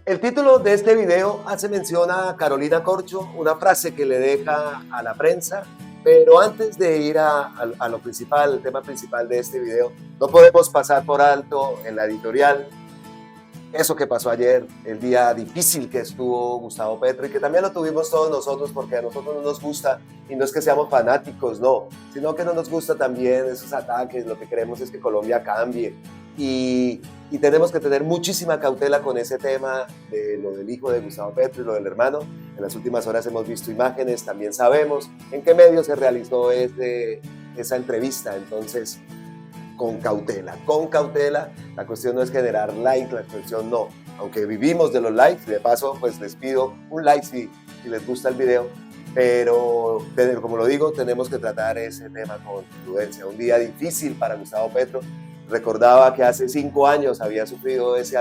El título de este video hace mención a Carolina Corcho, una frase que le deja a la prensa, pero antes de ir a lo principal, el tema principal de este video, no podemos pasar por alto en la editorial eso que pasó ayer, el día difícil que estuvo Gustavo Petro y que también lo tuvimos todos nosotros porque a nosotros no nos gusta y no es que seamos fanáticos, no, sino que no nos gusta también esos ataques, lo que queremos es que Colombia cambie y tenemos que tener muchísima cautela con ese tema de lo del hijo de Gustavo Petro y lo del hermano. En las últimas horas hemos visto imágenes, también sabemos en qué medio se realizó esa entrevista, entonces con cautela, con cautela. La cuestión no es generar likes, la cuestión no. Aunque vivimos de los likes, de paso, pues les pido un like si les gusta el video. Pero, como lo digo, tenemos que tratar ese tema con prudencia. Un día difícil para Gustavo Petro. Recordaba que hace 5 años había sufrido ese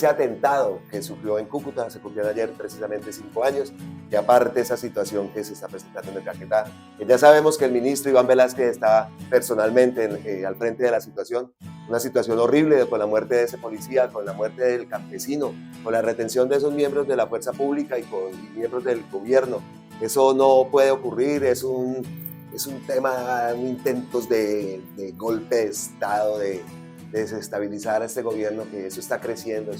atentado que sufrió en Cúcuta, se cumplieron ayer precisamente 5 años, y aparte esa situación que se está presentando en el Caquetá, que ya sabemos que el ministro Iván Velázquez está personalmente al frente de la situación, una situación horrible con la muerte de ese policía, con la muerte del campesino, con la retención de esos miembros de la fuerza pública y con miembros del gobierno. Eso no puede ocurrir, es un tema, intentos de golpe de Estado, de desestabilizar a este gobierno, que eso está creciendo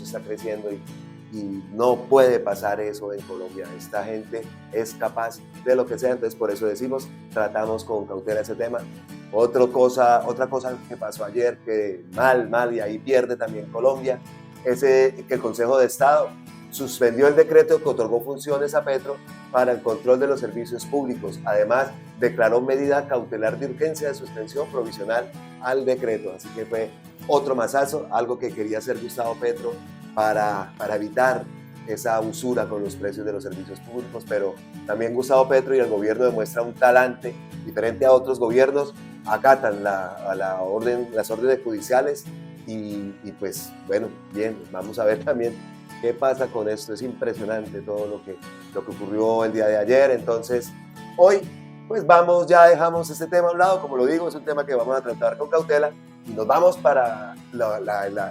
y no puede pasar eso en Colombia. Esta gente es capaz de lo que sea, entonces por eso decimos, tratamos con cautela ese tema. Otra cosa que pasó ayer, que mal, y ahí pierde también Colombia, es que el Consejo de Estado suspendió el decreto que otorgó funciones a Petro para el control de los servicios públicos. Además, declaró medida cautelar de urgencia de suspensión provisional al decreto. Así que fue otro mazazo, algo que quería hacer Gustavo Petro para evitar esa usura con los precios de los servicios públicos, pero también Gustavo Petro y el gobierno demuestra un talante diferente a otros gobiernos, acatan las órdenes judiciales y pues bueno, bien, vamos a ver también qué pasa con esto. Es impresionante todo lo que ocurrió el día de ayer. Entonces hoy pues ya dejamos este tema a un lado, como lo digo, es un tema que vamos a tratar con cautela y nos vamos para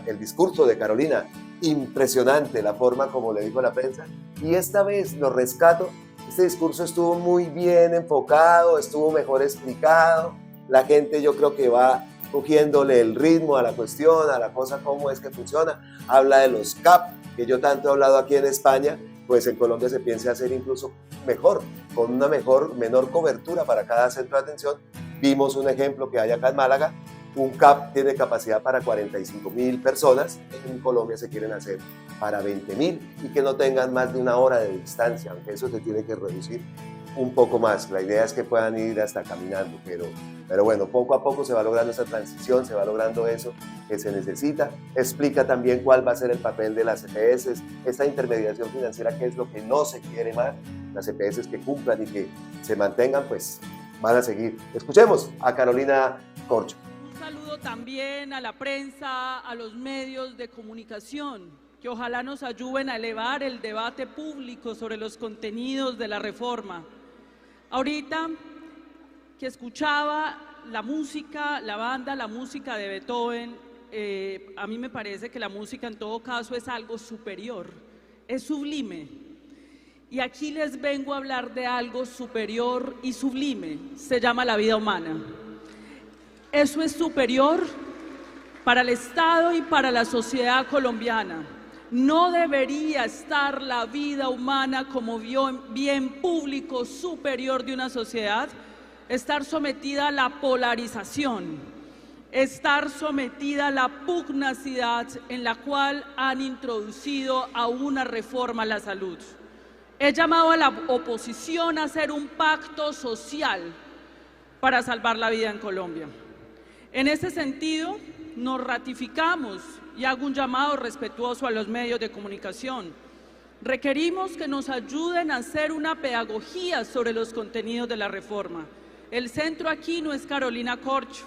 el discurso de Carolina. Impresionante la forma como le dijo a la prensa, y esta vez lo rescato. Este discurso estuvo muy bien enfocado, estuvo mejor explicado, la gente yo creo que va cogiéndole el ritmo a la cuestión, a la cosa, cómo es que funciona. Habla de los CAP, que yo tanto he hablado aquí en España, pues en Colombia se piensa hacer incluso mejor, con una menor cobertura para cada centro de atención. Vimos un ejemplo que hay acá en Málaga, un CAP tiene capacidad para 45.000 personas, en Colombia se quieren hacer para 20.000 y que no tengan más de 1 hora de distancia, aunque eso se tiene que reducir un poco más. La idea es que puedan ir hasta caminando, pero bueno, poco a poco se va logrando esa transición, se va logrando eso que se necesita. Explica también cuál va a ser el papel de las EPS, esta intermediación financiera, que es lo que no se quiere más. Las EPS que cumplan y que se mantengan, pues van a seguir. Escuchemos a Carolina Corcho. Un saludo también a la prensa, a los medios de comunicación, que ojalá nos ayuden a elevar el debate público sobre los contenidos de la reforma. Ahorita que escuchaba la música, la música de Beethoven, a mí me parece que la música en todo caso es algo superior, es sublime. Y aquí les vengo a hablar de algo superior y sublime, se llama la vida humana. Eso es superior para el Estado y para la sociedad colombiana. No debería estar la vida humana como bien público superior de una sociedad, estar sometida a la polarización, estar sometida a la pugnacidad en la cual han introducido a una reforma a la salud. He llamado a la oposición a hacer un pacto social para salvar la vida en Colombia. En ese sentido, nos ratificamos y hago un llamado respetuoso a los medios de comunicación. Requerimos que nos ayuden a hacer una pedagogía sobre los contenidos de la reforma. El centro aquí no es Carolina Corcho,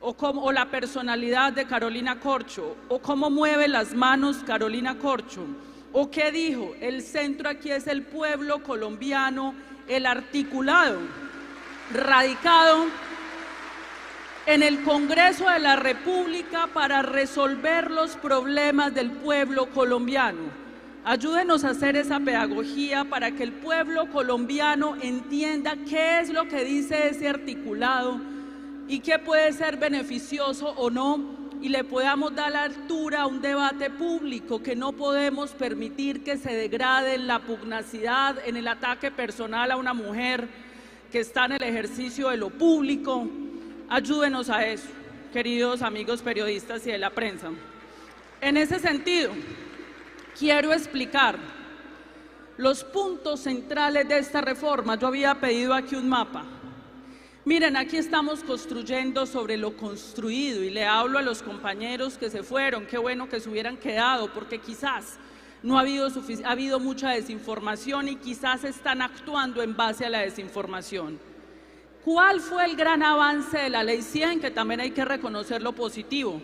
o la personalidad de Carolina Corcho, o cómo mueve las manos Carolina Corcho, o qué dijo. El centro aquí es el pueblo colombiano, el articulado, radicado en el Congreso de la República para resolver los problemas del pueblo colombiano. Ayúdenos a hacer esa pedagogía para que el pueblo colombiano entienda qué es lo que dice ese articulado y qué puede ser beneficioso o no, y le podamos dar la altura a un debate público, que no podemos permitir que se degrade en la pugnacidad, en el ataque personal a una mujer que está en el ejercicio de lo público. Ayúdenos a eso, queridos amigos periodistas y de la prensa. En ese sentido, quiero explicar los puntos centrales de esta reforma. Yo había pedido aquí un mapa. Miren, aquí estamos construyendo sobre lo construido, y le hablo a los compañeros que se fueron, qué bueno que se hubieran quedado, porque quizás no ha habido mucha desinformación y quizás están actuando en base a la desinformación. ¿Cuál fue el gran avance de la Ley 100? Que también hay que reconocer lo positivo.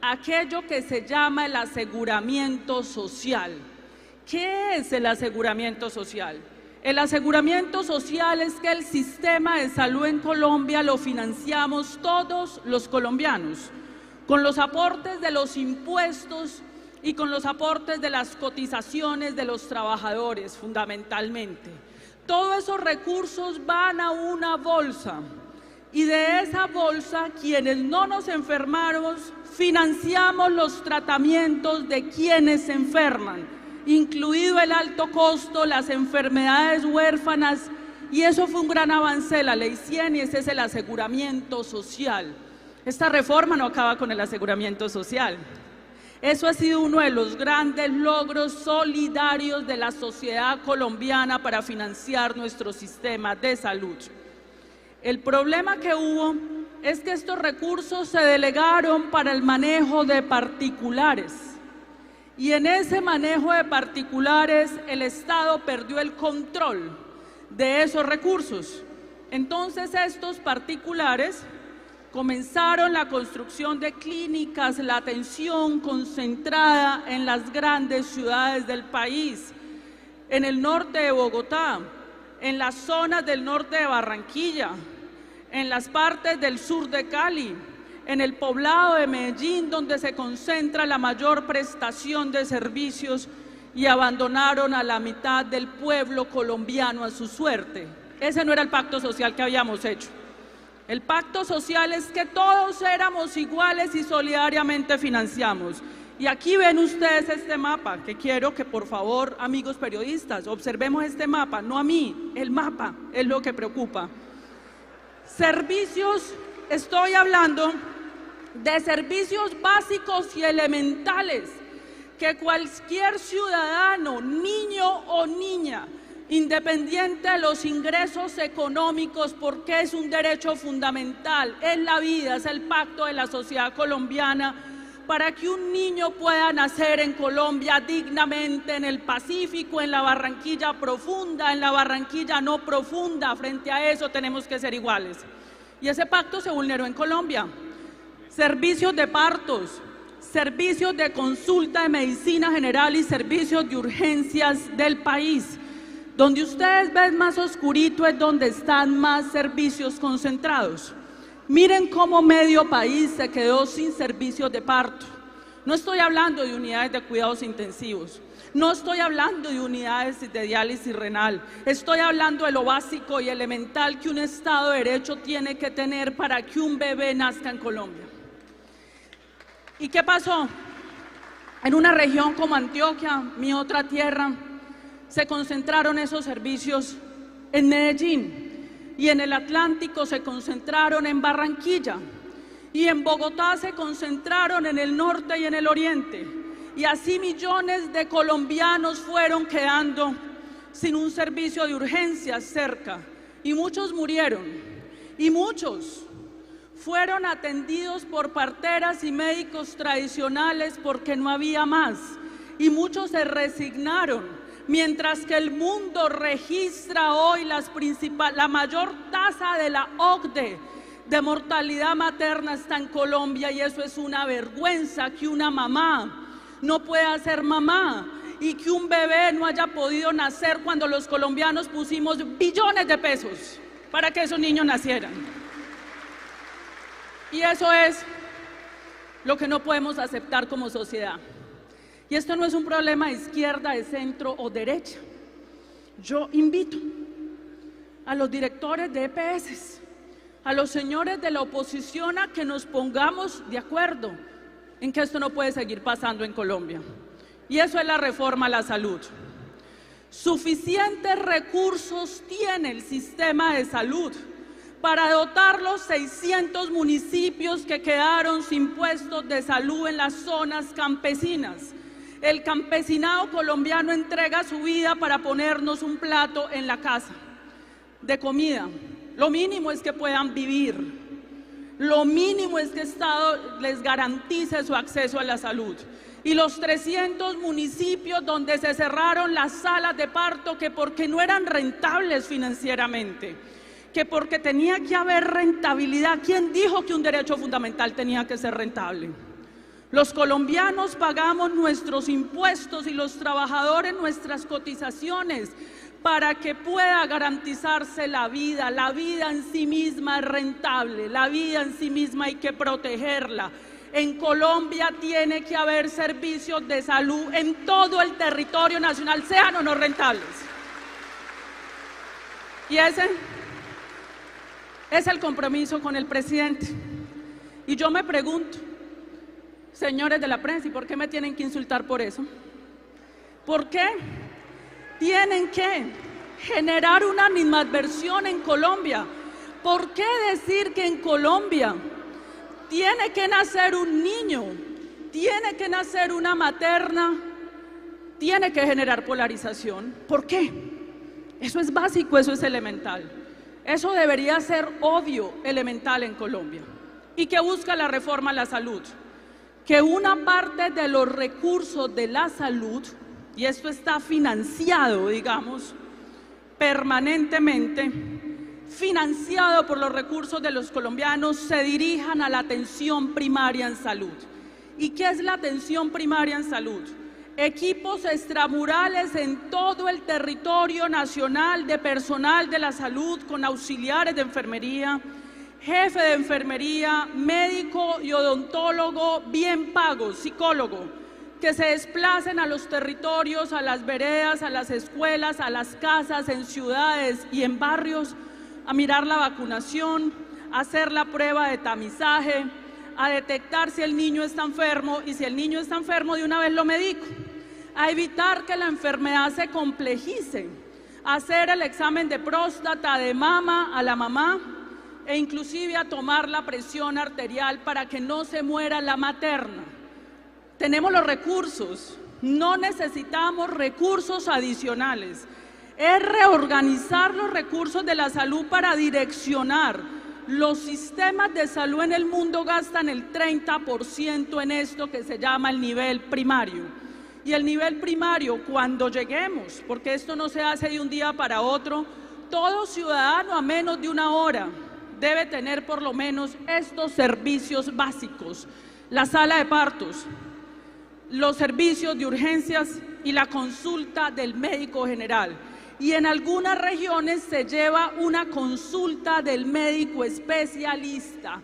Aquello que se llama el aseguramiento social. ¿Qué es el aseguramiento social? El aseguramiento social es que el sistema de salud en Colombia lo financiamos todos los colombianos, con los aportes de los impuestos y con los aportes de las cotizaciones de los trabajadores, fundamentalmente. Todos esos recursos van a una bolsa, y de esa bolsa, quienes no nos enfermamos, financiamos los tratamientos de quienes se enferman, incluido el alto costo, las enfermedades huérfanas, y eso fue un gran avance de la Ley 100, y ese es el aseguramiento social. Esta reforma no acaba con el aseguramiento social. Eso ha sido uno de los grandes logros solidarios de la sociedad colombiana para financiar nuestro sistema de salud. El problema que hubo es que estos recursos se delegaron para el manejo de particulares, y en ese manejo de particulares el Estado perdió el control de esos recursos. Entonces estos particulares comenzaron la construcción de clínicas, la atención concentrada en las grandes ciudades del país, en el norte de Bogotá, en las zonas del norte de Barranquilla, en las partes del sur de Cali, en el poblado de Medellín, donde se concentra la mayor prestación de servicios, y abandonaron a la mitad del pueblo colombiano a su suerte. Ese no era el pacto social que habíamos hecho. El pacto social es que todos éramos iguales y solidariamente financiamos. Y aquí ven ustedes este mapa, que quiero que por favor, amigos periodistas, observemos este mapa, no a mí, el mapa es lo que preocupa. Servicios, estoy hablando de servicios básicos y elementales que cualquier ciudadano, niño o niña, independiente de los ingresos económicos, porque es un derecho fundamental, es la vida, es el pacto de la sociedad colombiana, para que un niño pueda nacer en Colombia dignamente, en el Pacífico, en la Barranquilla profunda, en la Barranquilla no profunda. Frente a eso tenemos que ser iguales. Y ese pacto se vulneró en Colombia. Servicios de partos, servicios de consulta de medicina general y servicios de urgencias del país. Donde ustedes ven más oscurito es donde están más servicios concentrados. Miren cómo medio país se quedó sin servicios de parto. No estoy hablando de unidades de cuidados intensivos, no estoy hablando de unidades de diálisis renal, estoy hablando de lo básico y elemental que un Estado de Derecho tiene que tener para que un bebé nazca en Colombia. ¿Y qué pasó? En una región como Antioquia, mi otra tierra, se concentraron esos servicios en Medellín, y en el Atlántico se concentraron en Barranquilla, y en Bogotá se concentraron en el norte y en el oriente, y así millones de colombianos fueron quedando sin un servicio de urgencias cerca, y muchos murieron, y muchos fueron atendidos por parteras y médicos tradicionales porque no había más, y muchos se resignaron. Mientras que el mundo registra hoy la mayor tasa de la OCDE de mortalidad materna está en Colombia, y eso es una vergüenza, que una mamá no pueda ser mamá y que un bebé no haya podido nacer cuando los colombianos pusimos billones de pesos para que esos niños nacieran. Y eso es lo que no podemos aceptar como sociedad. Y esto no es un problema de izquierda, de centro o derecha. Yo invito a los directores de EPS, a los señores de la oposición a que nos pongamos de acuerdo en que esto no puede seguir pasando en Colombia. Y eso es la reforma a la salud. Suficientes recursos tiene el sistema de salud para dotar los 600 municipios que quedaron sin puestos de salud en las zonas campesinas. El campesinado colombiano entrega su vida para ponernos un plato en la casa de comida. Lo mínimo es que puedan vivir. Lo mínimo es que el Estado les garantice su acceso a la salud. Y los 300 municipios donde se cerraron las salas de parto, que porque no eran rentables financieramente, que porque tenía que haber rentabilidad. ¿Quién dijo que un derecho fundamental tenía que ser rentable? Los colombianos pagamos nuestros impuestos y los trabajadores nuestras cotizaciones para que pueda garantizarse la vida. La vida en sí misma es rentable, la vida en sí misma hay que protegerla. En Colombia tiene que haber servicios de salud en todo el territorio nacional, sean o no rentables. Y ese es el compromiso con el presidente. Y yo me pregunto, señores de la prensa, ¿y por qué me tienen que insultar por eso? ¿Por qué tienen que generar una animadversión en Colombia? ¿Por qué decir que en Colombia tiene que nacer un niño, tiene que nacer una materna, tiene que generar polarización? ¿Por qué? Eso es básico, eso es elemental. Eso debería ser obvio, elemental en Colombia. ¿Y qué busca la reforma a la salud? Que una parte de los recursos de la salud, y esto está financiado, digamos, permanentemente, financiado por los recursos de los colombianos, se dirijan a la atención primaria en salud. ¿Y qué es la atención primaria en salud? Equipos extramurales en todo el territorio nacional de personal de la salud, con auxiliares de enfermería, jefe de enfermería, médico y odontólogo bien pagos, psicólogo, que se desplacen a los territorios, a las veredas, a las escuelas, a las casas, en ciudades y en barrios, a mirar la vacunación, a hacer la prueba de tamizaje, a detectar si el niño está enfermo, y si el niño está enfermo de una vez lo medico, a evitar que la enfermedad se complejice, a hacer el examen de próstata, de mama a la mamá, e inclusive a tomar la presión arterial para que no se muera la materna. Tenemos los recursos, no necesitamos recursos adicionales. Es reorganizar los recursos de la salud para direccionar. Los sistemas de salud en el mundo gastan el 30% en esto que se llama el nivel primario. Y el nivel primario, cuando lleguemos, porque esto no se hace de un día para otro, todo ciudadano a menos de una hora debe tener por lo menos estos servicios básicos: la sala de partos, los servicios de urgencias y la consulta del médico general. Y en algunas regiones se lleva una consulta del médico especialista,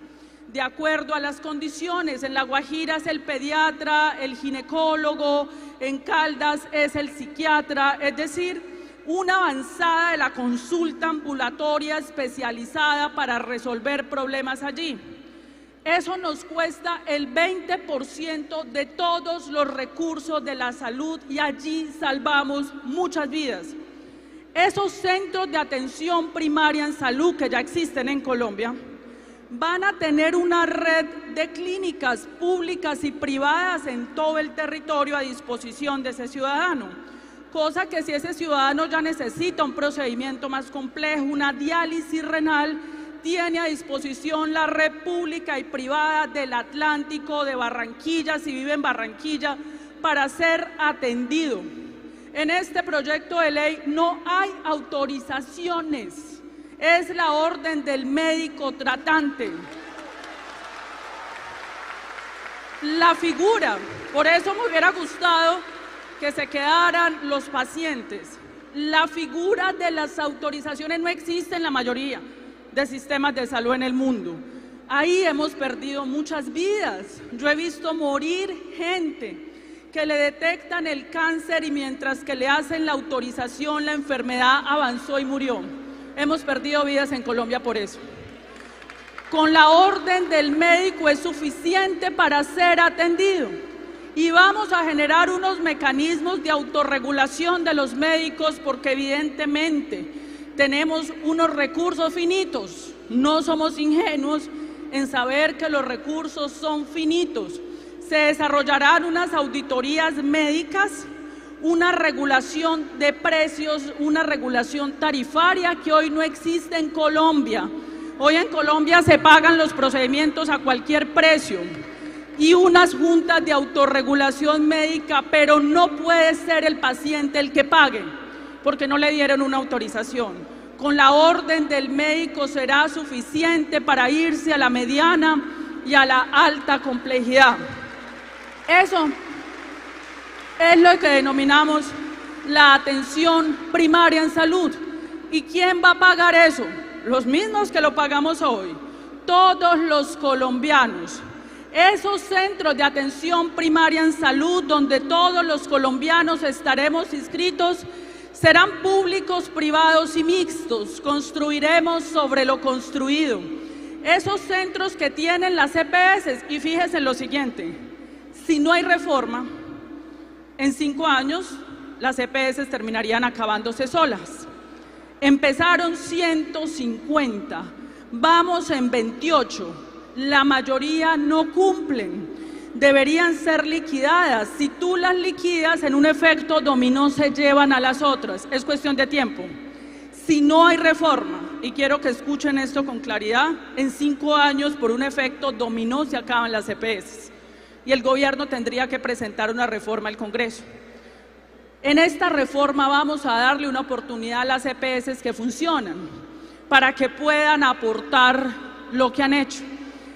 de acuerdo a las condiciones. En La Guajira es el pediatra, el ginecólogo, en Caldas es el psiquiatra, es decir, una avanzada de la consulta ambulatoria especializada para resolver problemas allí. Eso nos cuesta el 20% de todos los recursos de la salud y allí salvamos muchas vidas. Esos centros de atención primaria en salud que ya existen en Colombia van a tener una red de clínicas públicas y privadas en todo el territorio a disposición de ese ciudadano, cosa que si ese ciudadano ya necesita un procedimiento más complejo, una diálisis renal, tiene a disposición la red pública y privada del Atlántico, de Barranquilla, si vive en Barranquilla, para ser atendido. En este proyecto de ley no hay autorizaciones, es la orden del médico tratante. La figura, por eso me hubiera gustado que se quedaran los pacientes. La figura de las autorizaciones no existe en la mayoría de sistemas de salud en el mundo. Ahí hemos perdido muchas vidas. Yo he visto morir gente que le detectan el cáncer y mientras que le hacen la autorización, la enfermedad avanzó y murió. Hemos perdido vidas en Colombia por eso. Con la orden del médico es suficiente para ser atendido. Y vamos a generar unos mecanismos de autorregulación de los médicos porque evidentemente tenemos unos recursos finitos. No somos ingenuos en saber que los recursos son finitos. Se desarrollarán unas auditorías médicas, una regulación de precios, una regulación tarifaria que hoy no existe en Colombia. Hoy en Colombia se pagan los procedimientos a cualquier precio y unas juntas de autorregulación médica, pero no puede ser el paciente el que pague porque no le dieron una autorización. Con la orden del médico será suficiente para irse a la mediana y a la alta complejidad. Eso es lo que denominamos la atención primaria en salud. ¿Y quién va a pagar eso? Los mismos que lo pagamos hoy, todos los colombianos. Esos centros de atención primaria en salud donde todos los colombianos estaremos inscritos serán públicos, privados y mixtos. Construiremos sobre lo construido. Esos centros que tienen las EPS, y fíjense en lo siguiente, si no hay reforma, en 5 años las EPS terminarían acabándose solas. Empezaron 150, vamos en 28, la mayoría no cumplen. Deberían ser liquidadas. Si tú las liquidas, en un efecto dominó se llevan a las otras. Es cuestión de tiempo. Si no hay reforma, y quiero que escuchen esto con claridad, en 5 años por un efecto dominó se acaban las EPS. Y el gobierno tendría que presentar una reforma al Congreso. En esta reforma vamos a darle una oportunidad a las EPS que funcionan para que puedan aportar lo que han hecho.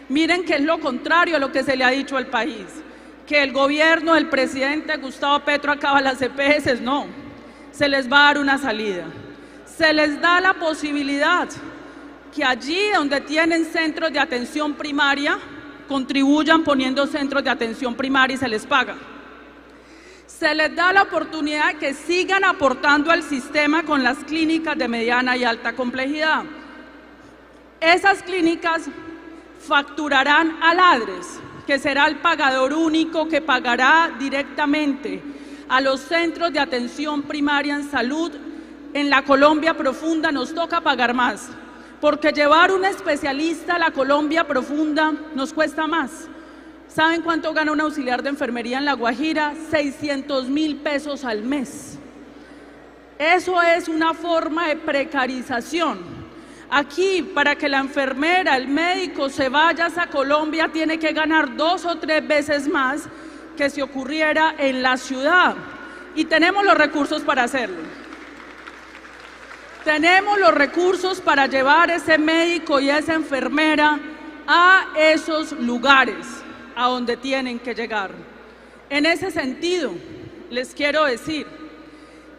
Miren que es lo contrario a lo que se le ha dicho al país, que el gobierno del presidente Gustavo Petro acaba las EPS, no, se les va a dar una salida, se les da la posibilidad que allí donde tienen centros de atención primaria, contribuyan poniendo centros de atención primaria y se les paga. Se les da la oportunidad de que sigan aportando al sistema con las clínicas de mediana y alta complejidad. Esas clínicas facturarán al ADRES, que será el pagador único que pagará directamente a los centros de atención primaria en salud. En la Colombia profunda nos toca pagar más, porque llevar un especialista a la Colombia profunda nos cuesta más. ¿Saben cuánto gana un auxiliar de enfermería en La Guajira? 600.000 pesos al mes. Eso es una forma de precarización. Aquí, para que la enfermera, el médico se vaya a Colombia, tiene que ganar 2 o 3 veces más que si ocurriera en la ciudad. Y tenemos los recursos para hacerlo. Tenemos los recursos para llevar ese médico y esa enfermera a esos lugares a donde tienen que llegar. En ese sentido, les quiero decir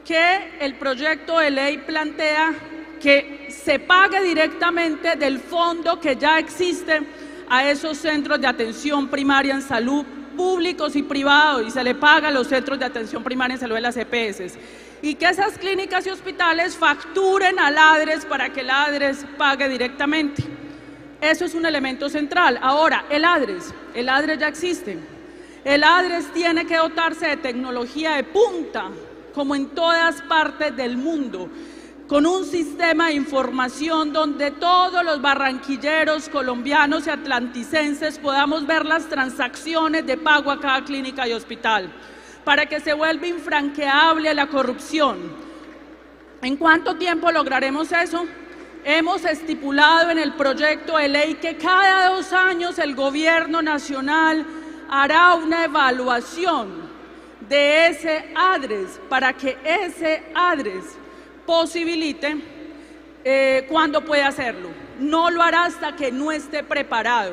que el proyecto de ley plantea que se pague directamente del fondo que ya existe a esos centros de atención primaria en salud públicos y privados, y se le paga a los centros de atención primaria en salud de las EPS, y que esas clínicas y hospitales facturen al ADRES para que el ADRES pague directamente. Eso es un elemento central. Ahora, el ADRES ya existe. El ADRES tiene que dotarse de tecnología de punta, como en todas partes del mundo, con un sistema de información donde todos los barranquilleros, colombianos y atlanticenses podamos ver las transacciones de pago a cada clínica y hospital, para que se vuelva infranqueable la corrupción. ¿En cuánto tiempo lograremos eso? Hemos estipulado en el proyecto de ley que cada 2 años el gobierno nacional hará una evaluación de ese ADRES para que ese ADRES posibilite cuándo puede hacerlo. No lo hará hasta que no esté preparado.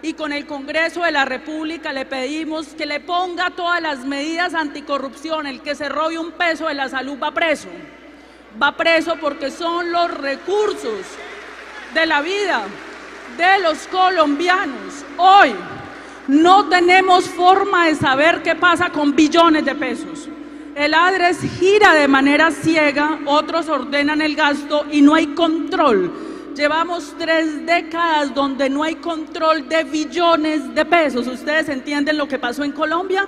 Y con el Congreso de la República le pedimos que le ponga todas las medidas anticorrupción. El que se robe un peso de la salud va preso. Va preso porque son los recursos de la vida de los colombianos. Hoy no tenemos forma de saber qué pasa con billones de pesos. El ADRES gira de manera ciega, otros ordenan el gasto y no hay control. Llevamos 3 décadas donde no hay control de billones de pesos. ¿Ustedes entienden lo que pasó en Colombia?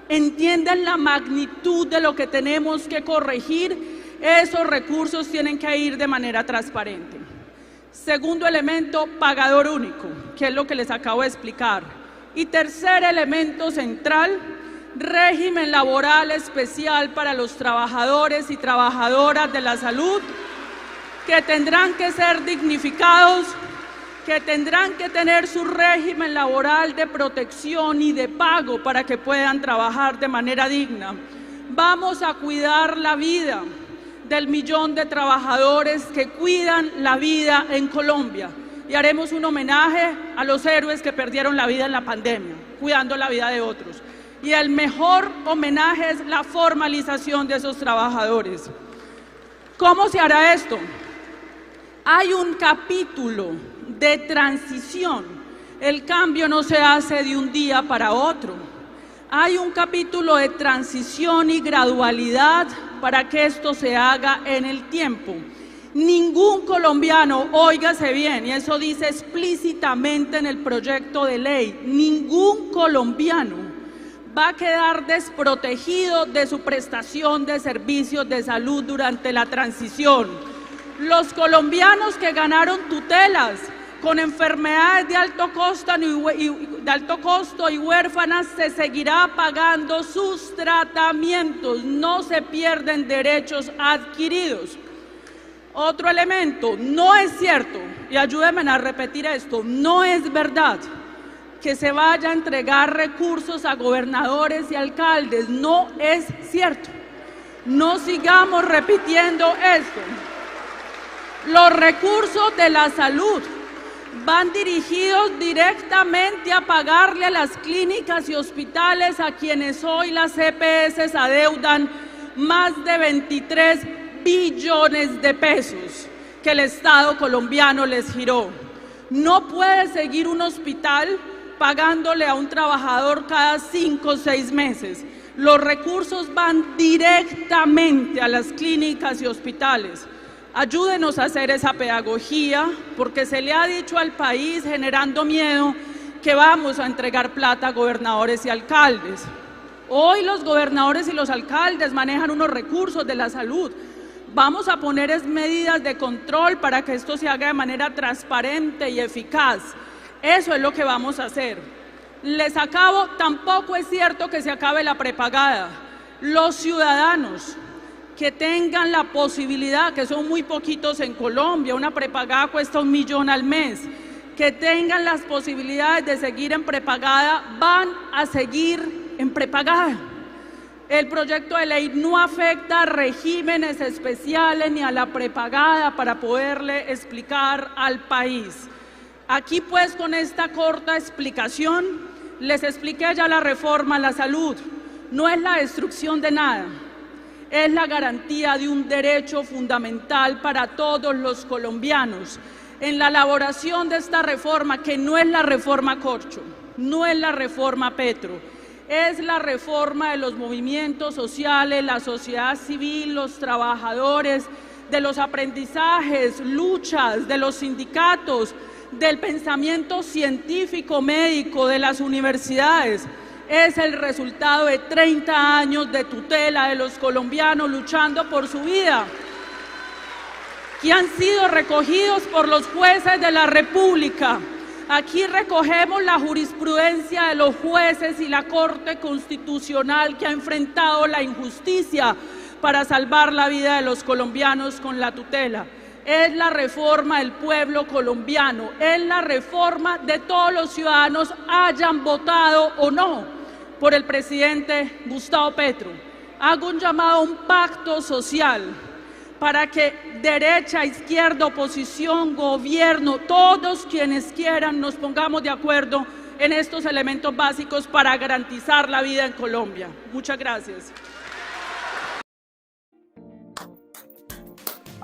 ¿Entienden la magnitud de lo que tenemos que corregir? Esos recursos tienen que ir de manera transparente. Segundo elemento, pagador único, que es lo que les acabo de explicar. Y tercer elemento central, régimen laboral especial para los trabajadores y trabajadoras de la salud, que tendrán que ser dignificados, que tendrán que tener su régimen laboral de protección y de pago para que puedan trabajar de manera digna. Vamos a cuidar la vida del millón de trabajadores que cuidan la vida en Colombia y haremos un homenaje a los héroes que perdieron la vida en la pandemia, cuidando la vida de otros. Y el mejor homenaje es la formalización de esos trabajadores. ¿Cómo se hará esto? Hay un capítulo de transición. El cambio no se hace de un día para otro. Hay un capítulo de transición y gradualidad para que esto se haga en el tiempo. Ningún colombiano, óigase bien, y eso dice explícitamente en el proyecto de ley, ningún colombiano va a quedar desprotegido de su prestación de servicios de salud durante la transición. Los colombianos que ganaron tutelas con enfermedades de alto costo y huérfanas se seguirá pagando sus tratamientos, no se pierden derechos adquiridos. Otro elemento, no es cierto, y ayúdenme a repetir esto, no es verdad que se vaya a entregar recursos a gobernadores y alcaldes, no es cierto. No sigamos repitiendo esto. Los recursos de la salud van dirigidos directamente a pagarle a las clínicas y hospitales a quienes hoy las EPS adeudan más de 23 billones de pesos que el Estado colombiano les giró. No puede seguir un hospital pagándole a un trabajador cada 5 o 6 meses. Los recursos van directamente a las clínicas y hospitales. Ayúdenos a hacer esa pedagogía, porque se le ha dicho al país, generando miedo, que vamos a entregar plata a gobernadores y alcaldes. Hoy los gobernadores y los alcaldes manejan unos recursos de la salud. Vamos a poner medidas de control para que esto se haga de manera transparente y eficaz. Eso es lo que vamos a hacer. Les acabo, tampoco es cierto que se acabe la prepagada. Los ciudadanos que tengan la posibilidad, que son muy poquitos en Colombia, una prepagada cuesta 1 millón al mes, que tengan las posibilidades de seguir en prepagada, van a seguir en prepagada. El proyecto de ley no afecta a regímenes especiales ni a la prepagada para poderle explicar al país. Aquí pues con esta corta explicación les expliqué ya la reforma a la salud. No es la destrucción de nada, es la garantía de un derecho fundamental para todos los colombianos. En la elaboración de esta reforma, que no es la reforma Corcho, no es la reforma Petro, es la reforma de los movimientos sociales, la sociedad civil, los trabajadores, de los aprendizajes, luchas, de los sindicatos, del pensamiento científico médico, de las universidades. Es el resultado de 30 años de tutela de los colombianos luchando por su vida, que han sido recogidos por los jueces de la República. Aquí recogemos la jurisprudencia de los jueces y la Corte Constitucional que ha enfrentado la injusticia para salvar la vida de los colombianos con la tutela. Es la reforma del pueblo colombiano, es la reforma de todos los ciudadanos, hayan votado o no por el presidente Gustavo Petro. Hago un llamado a un pacto social para que derecha, izquierda, oposición, gobierno, todos quienes quieran nos pongamos de acuerdo en estos elementos básicos para garantizar la vida en Colombia. Muchas gracias.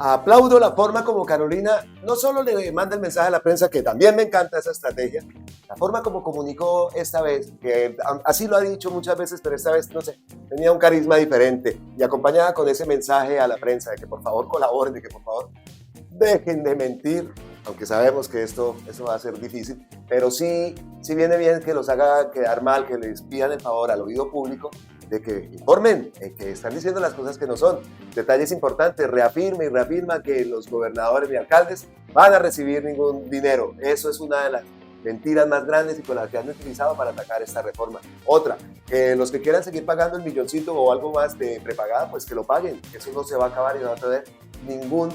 Aplaudo la forma como Carolina no solo le manda el mensaje a la prensa, que también me encanta esa estrategia, la forma como comunicó esta vez, que así lo ha dicho muchas veces, pero esta vez, no sé, tenía un carisma diferente y acompañada con ese mensaje a la prensa de que por favor colaboren, de que por favor dejen de mentir, aunque sabemos que eso va a ser difícil, pero sí viene bien que los haga quedar mal, que les pidan el favor al oído público de que informen, que están diciendo las cosas que no son. Detalles importantes, reafirma que los gobernadores y alcaldes van a recibir ningún dinero. Eso es una de las mentiras más grandes y con las que han utilizado para atacar esta reforma. Otra, que los que quieran seguir pagando el milloncito o algo más de prepagada, pues que lo paguen. Eso no se va a acabar y no va a tener ningún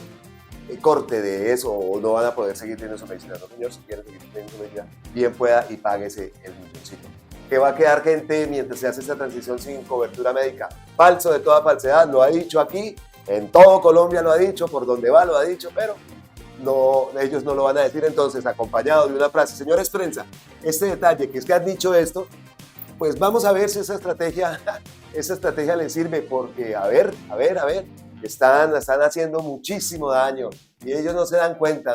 corte de eso, o no van a poder seguir teniendo su medicina. No, señor, si quieren seguir teniendo su medicina, bien pueda y páguese el milloncito. Que va a quedar gente mientras se hace esta transición sin cobertura médica. Falso de toda falsedad, lo ha dicho aquí, en todo Colombia lo ha dicho, por donde va lo ha dicho, pero no, ellos no lo van a decir. Entonces, acompañado de una frase: señores prensa, este detalle que es que han dicho esto, pues vamos a ver si esa estrategia les sirve, porque a ver, están haciendo muchísimo daño y ellos no se dan cuenta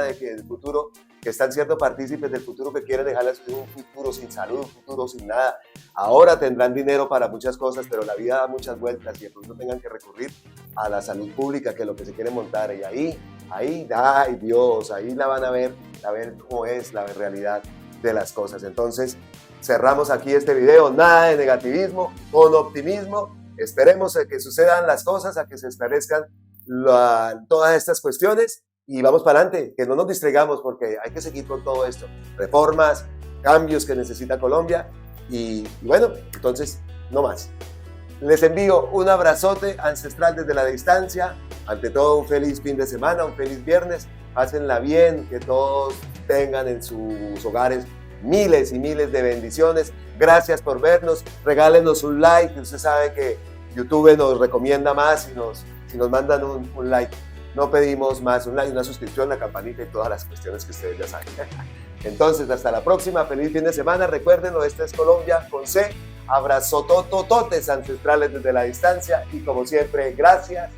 de que el futuro, que están siendo partícipes del futuro que quieren dejarles un futuro sin salud, un futuro sin nada. Ahora tendrán dinero para muchas cosas, pero la vida da muchas vueltas y de pronto tengan que recurrir a la salud pública, que es lo que se quiere montar, y ahí, ay Dios, ahí la van a ver cómo es la realidad de las cosas. Entonces, cerramos aquí este video, nada de negativismo, con optimismo. Esperemos a que sucedan las cosas, a que se esclarezcan todas estas cuestiones y vamos para adelante, que no nos distraigamos porque hay que seguir con todo esto. Reformas, cambios que necesita Colombia y bueno, entonces no más. Les envío un abrazote ancestral desde la distancia. Ante todo, un feliz fin de semana, un feliz viernes. Pásenla bien, que todos tengan en sus hogares miles y miles de bendiciones. Gracias por vernos. Regálenos un like. Usted sabe que YouTube nos recomienda más si nos mandan un like. No pedimos más, un like, una suscripción, la campanita y todas las cuestiones que ustedes ya saben. Entonces, hasta la próxima. Feliz fin de semana. Recuérdenlo, esta es Colombia con C. Abrazotototes ancestrales desde la distancia y como siempre, gracias.